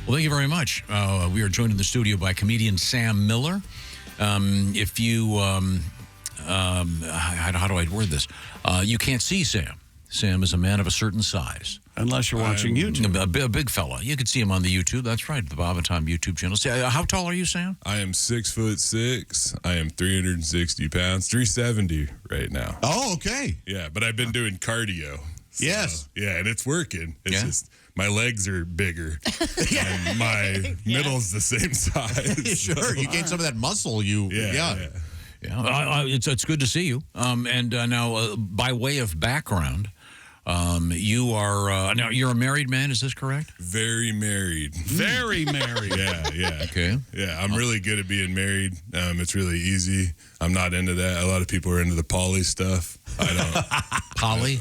Well, thank you very much. We are joined in the studio by comedian Sam Miller. If you, how do I word this? You can't see Sam. Sam is a man of a certain size. Unless you're watching YouTube. A big fella. You can see him on the YouTube. That's right, the Bob and Tom YouTube channel. How tall are you, Sam? I am 6'6". I am 360 pounds, 370 right now. Oh, okay. Yeah, but I've been doing cardio. So, yes. Yeah, and it's working. It's just my legs are bigger, and my middle's the same size. Sure, you gained some of that muscle. Yeah, it's good to see you. And now, by way of background, you are now you're a married man. Is this correct? Very married. Very married. Yeah. Okay. Yeah, I'm really good at being married. It's really easy. I'm not into that. A lot of people are into the poly stuff. I don't. Poly?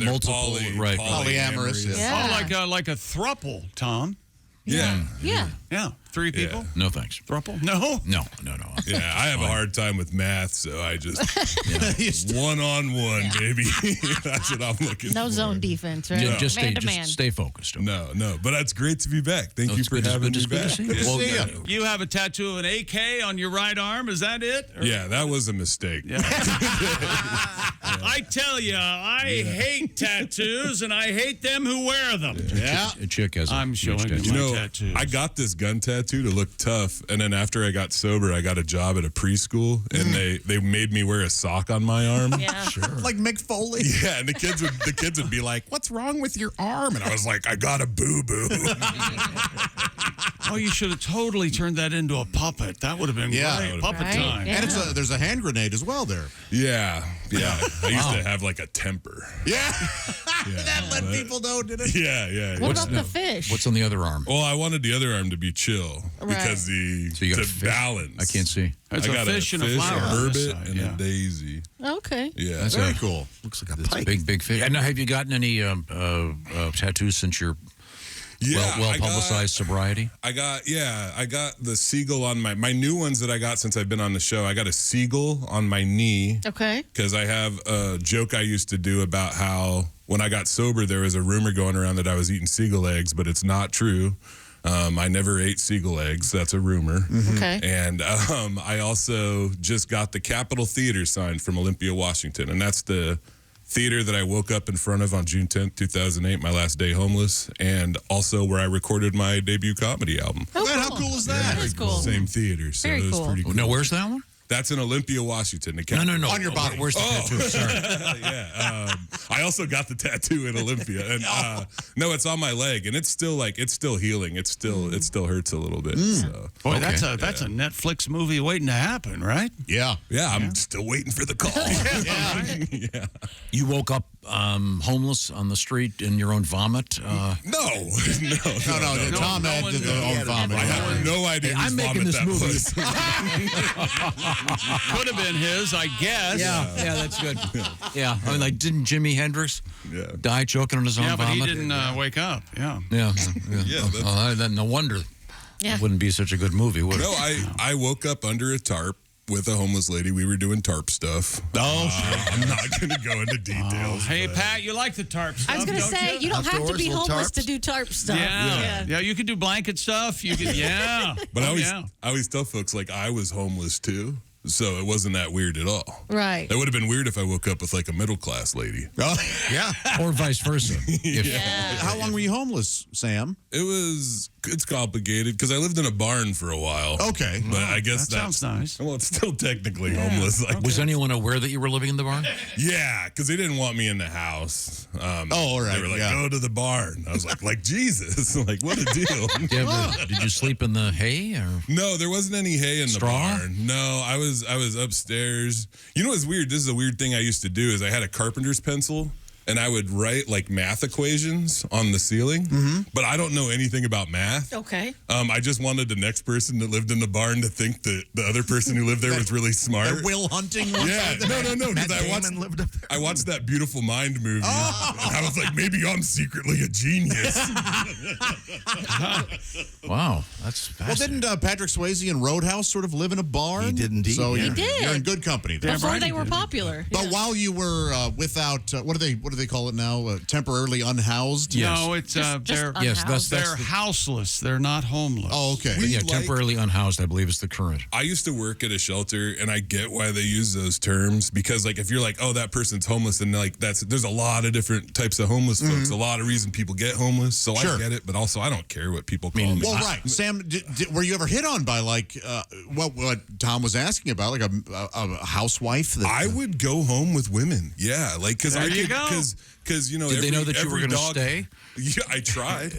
Multiple, right? Polyamorous. Yeah. Oh, like a thruple, Tom. Yeah. Yeah. 3 people? Yeah. No, thanks. Thruple? No. Yeah, I have a hard time with math, so I just one-on-one, baby. That's what I'm looking for. No zone defense, right? Yeah, just Man-to-man. stay focused. Okay. No, but it's great to be back. Thank you for having me back. Good to see you. You have a tattoo of an AK on your right arm. Is that it? Or? Yeah, that was a mistake. Yeah. I tell you, I hate tattoos, and I hate them who wear them. Yeah. A chick has. I'm showing you my tattoos. I got this gun tattoo to look tough, and then after I got sober, I got a job at a preschool, and they made me wear a sock on my arm. Yeah. Sure. Like Mick Foley. Yeah, and the kids would be like, "What's wrong with your arm?" And I was like, "I got a boo-boo." Oh, you should have totally turned that into a puppet. That would have been great. Puppet time. Yeah. And there's a hand grenade as well there. Yeah. I used to have like a temper. Yeah. That let people know, did it? Yeah. What about the fish? What's on the other arm? Well, I wanted the other arm to be chill because So you got a fish? balance. I can't see. It's I a got fish and a fish, flower. a on this burbot, side, and a daisy. Okay. Yeah. That's Very cool. Looks like a big fish. And now, have you gotten any tattoos since your well-publicized sobriety? I got the seagull on my new ones that I got since I've been on the show. I got a seagull on my knee. Okay. Because I have a joke I used to do about how when I got sober, there was a rumor going around that I was eating seagull eggs, but it's not true. I never ate seagull eggs. That's a rumor. Okay. And I also just got the Capitol Theater sign from Olympia, Washington. And that's the theater that I woke up in front of on June 10th, 2008, my last day homeless, and also where I recorded my debut comedy album. Oh, Man, how cool is that? That is cool. Same theater, so Very it was cool. pretty cool. No, where's that one? That's in Olympia, Washington. The No. On your body. Where's the tattoo? Sorry. Yeah. I also got the tattoo in Olympia, and no, it's on my leg, and it's still healing. It still hurts a little bit. So. Boy, that's a Netflix movie waiting to happen, right? Yeah. Yeah, I'm still waiting for the call. Yeah. You woke up homeless on the street in your own vomit? No. Tom had the own vomit. I have no idea whose I'm making vomit this that movie. was. Could have been his, I guess. Yeah, that's good. Yeah, I mean, like, didn't Jimi Hendrix die choking on his own Yeah, but vomit? he didn't wake up. Yeah. Yeah. No wonder Yeah. it wouldn't be such a good movie, would it? No, I woke up under a tarp with a homeless lady. We were doing tarp stuff. I'm not going to go into details. Hey, Pat, you like the tarp stuff, I was going to say, you don't have to be homeless to do tarp stuff. Yeah, you could do blanket stuff. You could, But I always tell folks, like, I was homeless too. So it wasn't that weird at all. Right. That would have been weird if I woke up with like a middle class lady. Oh, yeah. Or vice versa. How long were you homeless, Sam? It's complicated because I lived in a barn for a while. Okay. But I guess that sounds nice. Well, it's still technically homeless. Like, Was anyone aware that you were living in the barn? yeah, because they didn't want me in the house. all right. They were like, go to the barn. I was like Jesus. Like, what a deal. Did you sleep in the hay? Or? No, there wasn't any hay in the barn. No, I was upstairs. You know what's weird? This is a weird thing I used to do is I had a carpenter's pencil and I would write like math equations on the ceiling, but I don't know anything about math. Okay. I just wanted the next person that lived in the barn to think that the other person who lived there was really smart. That Will Hunting one? Yeah, no. Because I watched that Beautiful Mind movie, and I was like, maybe I'm secretly a genius. Wow, that's fascinating. Well, didn't Patrick Swayze in Roadhouse sort of live in a barn? He did indeed. So He did. You're in good company there. Before they were popular. But while you were without, what do do they call it now? Temporarily unhoused? Yes. No, it's they're unhoused. they're houseless. They're not homeless. Oh, okay. Yeah, like- temporarily unhoused, I believe is the current. I used to work at a shelter, and I get why they use those terms because, like, if you're like, oh, that person's homeless, and like there's a lot of different types of homeless folks, a lot of reason people get homeless. So Sure. I get it, but also I don't care what people call me. Well, right. Sam, were you ever hit on by, like, what Tom was asking about, like a housewife? I would go home with women. Yeah, like because There you go. Because you know, Did they know that you were every going to dog- stay? Yeah, I tried.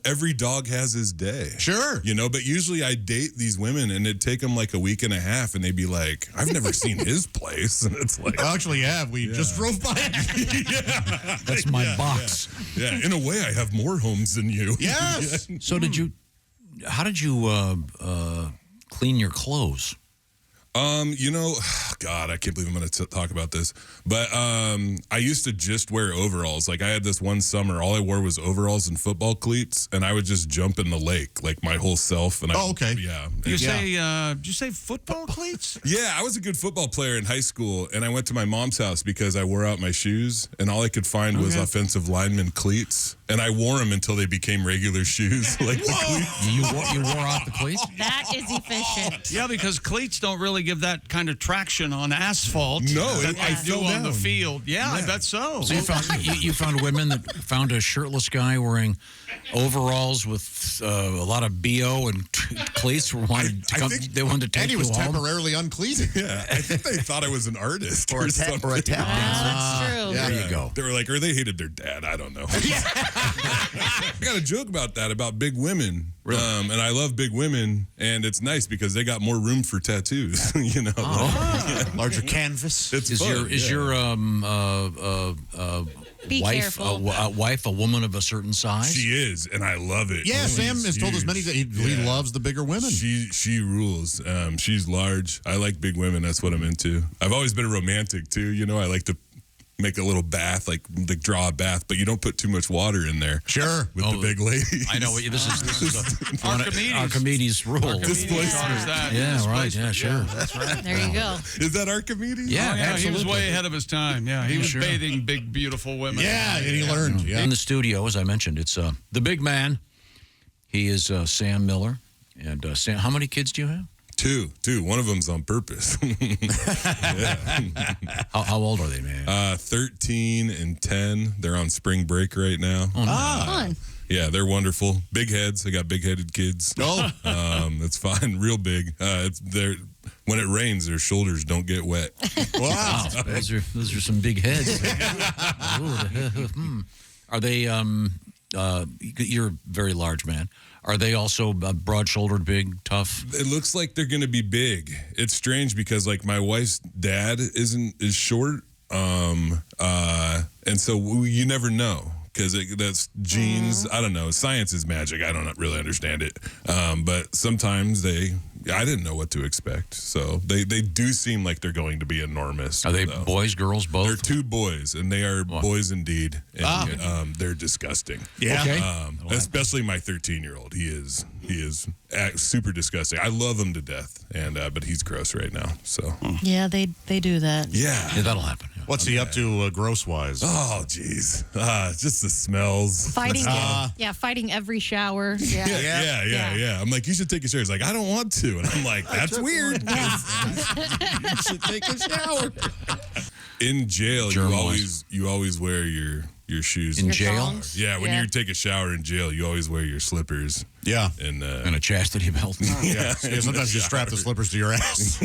Every dog has his day. Sure. You know, but usually I date these women, and it'd take them like a week and a half, and they'd be like, "I've never seen his place," and it's like, I actually have. We just drove by it. That's my box. yeah. In a way, I have more homes than you. Yes. So how did you clean your clothes? You know, God, I can't believe I'm going to talk about this, but I used to just wear overalls. Like I had this one summer, all I wore was overalls and football cleats, and I would just jump in the lake, like my whole self. And okay. Yeah. Did you say football cleats? Yeah, I was a good football player in high school, and I went to my mom's house because I wore out my shoes, and all I could find was offensive lineman cleats, and I wore them until they became regular shoes. Like the cleats. You wore out the cleats? That is efficient. Yeah, because cleats don't really give that kind of traction on asphalt. No, that I they do fell on the down. field. Yeah, I bet so. So you found women that found a shirtless guy wearing overalls with a lot of BO and cleats. They wanted to take And he you was home. temporarily unclean. Yeah, I think they thought I was an artist or something. That's true. Yeah. There you go. They were like, or they hated their dad. I don't know. I got a joke about that, about big women. Really? And I love big women, and it's nice because they got more room for tattoos. You know, Larger canvas. it's Is fun, your Be wife careful. a woman of a certain size? She is, and I love it. Yeah, Sam has told us huge. many that he loves the bigger women. She rules. She's large. I like big women. That's what I'm into. I've always been a romantic too. You know, I like to make a little bath, like draw a bath, but you don't put too much water in there. Sure. With the big ladies. I know. This is Archimedes. Archimedes rule. Archimedes taught us that. Yeah, right. Yeah, sure. That's right. There you go. Is that Archimedes? Yeah, Yeah, he was absolutely. way ahead of his time. Yeah, he was Sure. bathing big, beautiful women. Yeah, and he learned. Yeah. In the studio, as I mentioned, it's the big man. He is Sam Miller. And Sam, how many kids do you have? Two. One of them's on purpose. How old are they, man? 13 and 10. They're on spring break right now. Fun. Yeah, they're wonderful. Big heads. I got big-headed kids. Oh. It's fine. Real big. When it rains, their shoulders don't get wet. Wow. Those are some big heads. Are they? You're a very large man. Are they also broad-shouldered, big, tough? It looks like they're going to be big. It's strange because like my wife's dad is short, and so you never know because that's genes. I don't know. Science is magic. I don't really understand it, but sometimes I didn't know what to expect. So they do seem like they're going to be enormous. Are they though. boys, girls, both? They're two boys, and they are boys indeed. And they're disgusting. Yeah. Okay. Especially my 13-year-old. He is super disgusting. I love him to death, and but he's gross right now. So Yeah, they do that. yeah. Yeah, that'll happen. Yeah. What's he up to gross-wise? Oh, jeez. Just the smells. Fighting, fighting every shower. Yeah. Yeah. I'm like, you should take a shower. He's like, I don't want to. And I'm like, that's weird. You should take a shower. In jail, Germ-wise. you always wear your shoes. In Your jail? thongs. Yeah, when Yeah. you take a shower in jail, you always wear your slippers. Yeah. And And a chastity belt. yeah, Sometimes you strap the slippers to your ass.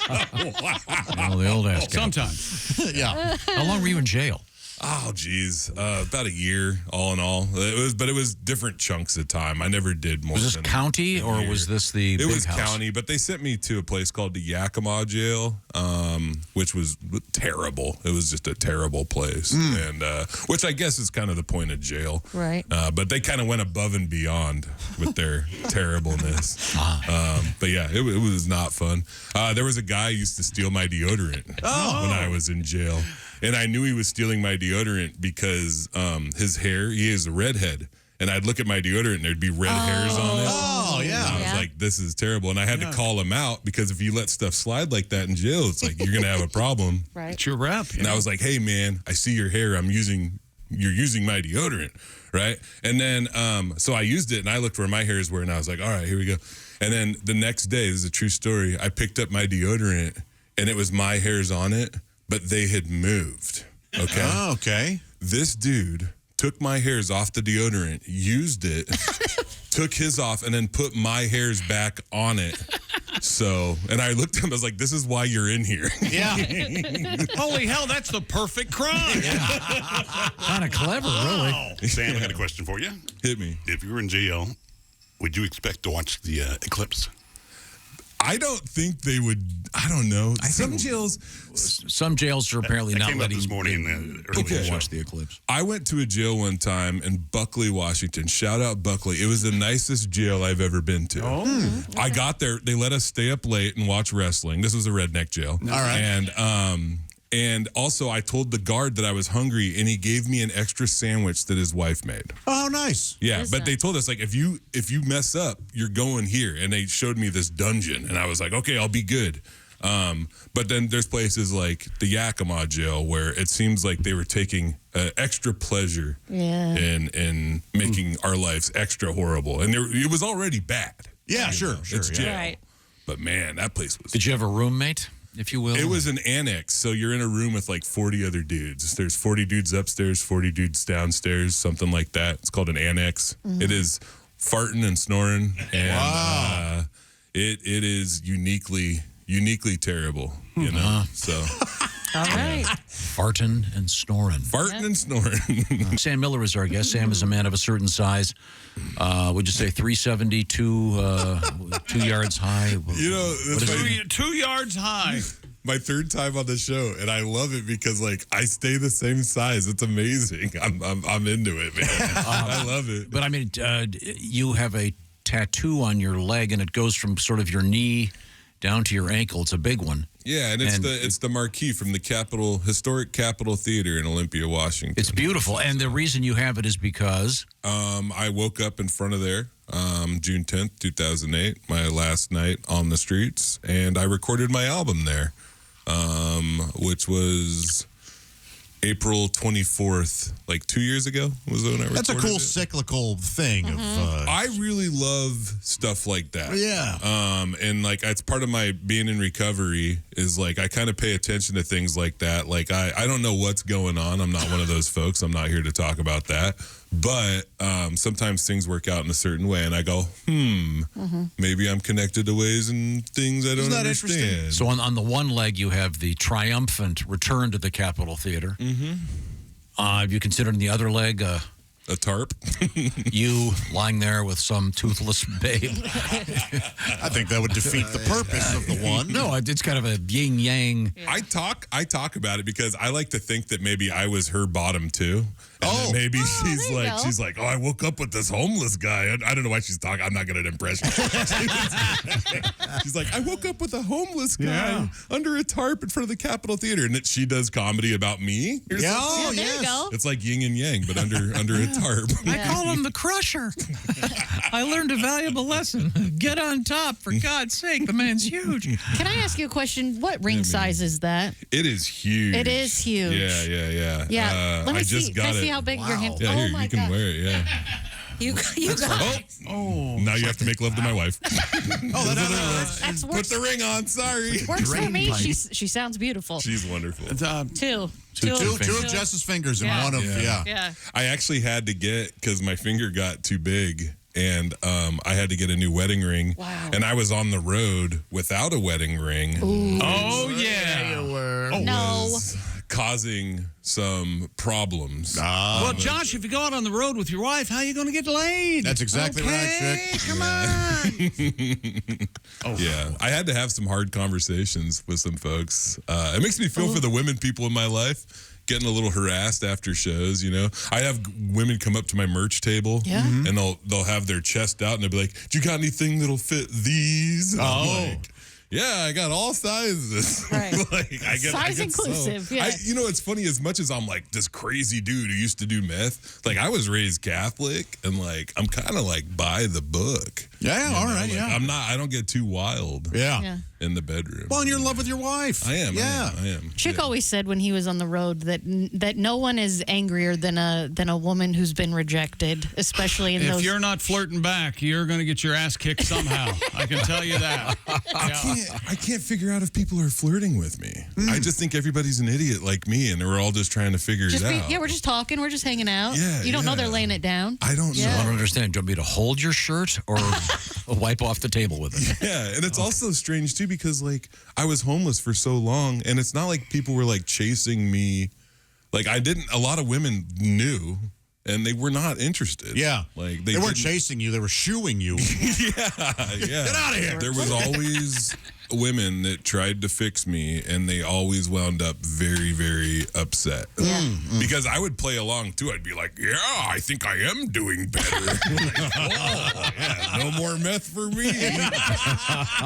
Oh, the old ass guy. Sometimes. Yeah. How long were you in jail? Oh, geez, about a year, all in all. But it was different chunks of time. I never did more. Was this than county a or year. was this the It big was house? county, but they sent me to a place called the Yakima jail, which was terrible. It was just a terrible place, and which I guess is kind of the point of jail, Right. But they kind of went above and beyond with their terribleness. But yeah, it was not fun. There was a guy who used to steal my deodorant when I was in jail. And I knew he was stealing my deodorant because his hair, he is a redhead, and I'd look at my deodorant and there'd be red hairs on it. Oh, yeah. And I was like, this is terrible. And I had to call him out because if you let stuff slide like that in jail, it's like you're going to have a problem. Right. It's your rep. And I was like, hey, man, I see your hair. You're using my deodorant, right? And then, so I used it, and I looked where my hairs were, and I was like, all right, here we go. And then the next day, this is a true story, I picked up my deodorant, and it was my hairs on it, but they had moved, okay? Oh, okay. This dude took my hairs off the deodorant, used it, took his off, and then put my hairs back on it. So, and I looked at him, I was like, this is why you're in here. Yeah. Holy hell, that's the perfect crime. Kind of clever, really. Sam, I got a question for you. Hit me. If you were in jail, would you expect to watch the eclipse? I don't think they would, I don't know. Some jails, Some jails are apparently That not came up letting this morning, early in the show. watch the eclipse. I went to a jail one time in Buckley, Washington. Shout out Buckley. It was the nicest jail I've ever been to. I got there. They let us stay up late and watch wrestling. This was a redneck jail. All right. And also I told the guard that I was hungry, and he gave me an extra sandwich that his wife made. Oh, nice. Yeah, is but that? they told us, like, if you mess up, you're going here. And they showed me this dungeon, and I was like, okay, I'll be good. But then there's places like the Yakima jail where it seems like they were taking extra pleasure in making our lives extra horrible. And it was already bad. Yeah, sure. It's yeah. jail. Right. But man, that place was... Did you have a roommate, if you will? It was an annex, so you're in a room with like 40 other dudes. There's 40 dudes upstairs, 40 dudes downstairs, something like that. It's called an annex. It is farting and snoring, and it is uniquely terrible, you know. So All right. farting and snoring. farting and snoring. Sam Miller is our guest. Sam is a man of a certain size. Would you say 370, 2 yards high? You know, that's my, 2 yards high. my third time on the show, and I love it because like I stay the same size. It's amazing. I'm into it, man. I love it. But I mean, you have a tattoo on your leg, and it goes from sort of your knee down to your ankle. It's a big one. Yeah, and it's the marquee from the historic Capitol Theater in Olympia, Washington. It's beautiful, and the reason you have it is because I woke up in front of there June 10th, 2008, my last night on the streets, and I recorded my album there, which was April 24th, like 2 years ago was when I recorded That's a cool it. cyclical thing. I really love stuff like that. Yeah. And like it's part of my being in recovery is like I kind of pay attention to things like that. Like I don't know what's going on. I'm not one of those folks. I'm not here to talk about that. But sometimes things work out in a certain way, and I go, maybe I'm connected to ways and things I don't that understand. interesting? so on the one leg you have the triumphant return to the Capitol Theater. Have you considered the other leg A tarp. you lying there with some toothless babe? I think that would defeat the purpose of the one. No, it's kind of a yin yang. I talk about it because I like to think that maybe I was her bottom too. And that maybe she's like, oh, I woke up with this homeless guy. I don't know why she's talking. I'm not good at impressions. She's like, I woke up with a homeless guy under a tarp in front of the Capitol Theater, and that she does comedy about me. Or Yeah, something. oh, There you yes. go. It's like yin and yang, but under a tarp. I call him the crusher. I learned a valuable lesson. Get on top, for God's sake. The man's huge. Can I ask you a question? What ring size is that? It is huge. It is huge. Yeah. Yeah. Let me I see. just Can got I see it. how big your hand? Yeah, oh here, my you can God. wear it, yeah. You got it. Now you have to make love to my wife. That's Put works. the ring on, sorry. Works for me. pipe. She sounds beautiful. She's wonderful. Two Two of Jess's fingers and Yeah. one of, Yeah. I actually had to get, because my finger got too big, and I had to get a new wedding ring. Wow. And I was on the road without a wedding ring. Oh, yeah. No. Was causing some problems. Well, Josh, if you go out on the road with your wife, how are you going to get laid? That's exactly right, Chick. Come on. Yeah, I had to have some hard conversations with some folks. It makes me feel for the women people in my life getting a little harassed after shows. You know, I have women come up to my merch table, Yeah. and they'll have their chest out, and they'll be like, "Do you got anything that'll fit these?" And I'm like, Yeah, I got all sizes. Right. I Size get inclusive, yeah. You know, it's funny, as much as I'm like this crazy dude who used to do meth, like I was raised Catholic and like I'm kind of like by the book. Yeah, You all know, right, like, yeah. I don't get too wild Yeah. in the bedroom. Well, and you're in love with your wife. I am. Yeah. I am. Chick Yeah. always said when he was on the road that no one is angrier than a woman who's been rejected, especially in If those. you're not flirting back, you're going to get your ass kicked somehow. I can tell you that. I can't figure out if people are flirting with me. I just think everybody's an idiot like me, and we're all just trying to figure it out. Yeah, we're just talking. We're just hanging out. Yeah, you don't know yeah. they're laying it down. I don't Yeah. I know. don't understand. Do you want me to hold your shirt or wipe off the table with it? Yeah, and it's also strange too because like I was homeless for so long, and it's not like people were like chasing me. Like a lot of women knew, and they were not interested. Yeah. Like They weren't didn't- chasing you, they were shooing you. Yeah. Get outta here. There was always women that tried to fix me, and they always wound up very, very upset. Because I would play along too. I'd be like, "Yeah, I think I am doing better." Like, oh, yeah, no more meth for me.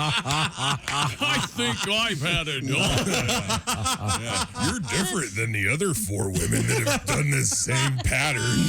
I think I've had it. Yeah, you're different than the other 4 women that have done this same pattern.